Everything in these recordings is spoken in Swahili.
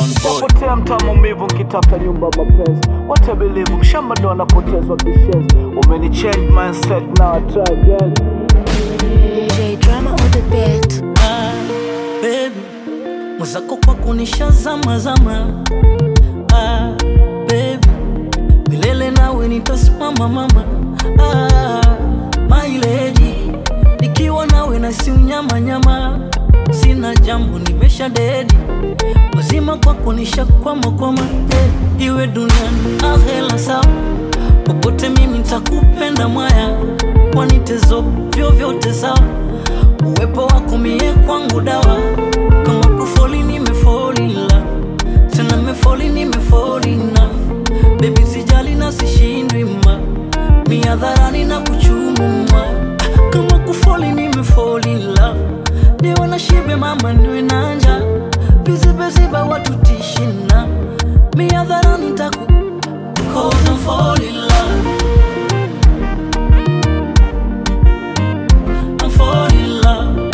Sound boy. Potea mtaa maumivu nkitafuta nyumba mapenzi. What I believe mshamba ndo anapotezwa kishenzi. Umeni change mindset now I try again. J Drama on the beat. Baby, mwenzako kwa kunishazama zama. Baby, milele nawe nitasimama mama. My lady, nikiwa nawe na si unyama nyama. Sina jambo nimesha dedi. Mazima kwa kunisha kwama iwe duniani ahela sawa. Popote mimi nitakupenda mwaya. Wanitezo vyovyote sawa. Uwepo wako mie kwangu dawa. Kama kufoli nimefall in love. Tena nimefall in love. Baby sijali na sishindwi ma. Mi hadharani na kuchumuma. Kama kufoli nimefall in love. Ni wana shibe mama niwe nanja. Viziba watu tishina. Mi hadharani nitaku. Cause I'm fall in love. I'm fall in love.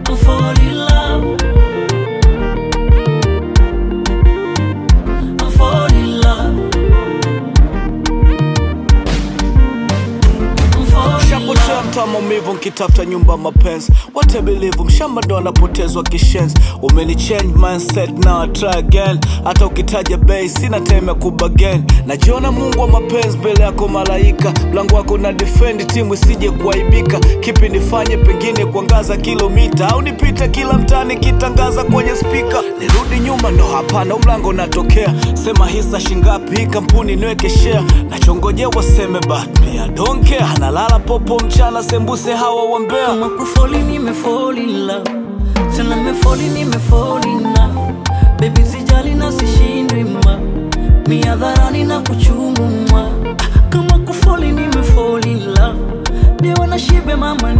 I'm fall in love. I'm fall in love. I'm fall in Shapotea love. mtaa maumivu nkitafuta nyumba mapenzi. What I believe mshamba ndo anapotezwa kishenzi. Umeni change mindset now I try again. Hata ukitaja bei sina time ya kubagain. Najiona Mungu wa mapenzi mbele yako malaika. Mlango wako na defend timu isije kuaibika. Kipi nifanye pengine kuangaza kilomita. Au nipite kila mtani kitangaza kwenye speaker. Nirudi nyuma ndo hapana mlango natokea. Sema hisa shingapi hii kampuni niweke share. Nachongojea waseme but me I don't care. Analala popo mchana sembuse hawa wambea. Kama kufoli nimefall in love. Tena nimefall in love. Baby sijali na sishindwi ma. Mi hadharani na kuchumuma. Kama kufoli nimefall in love. Ni wana shibe mama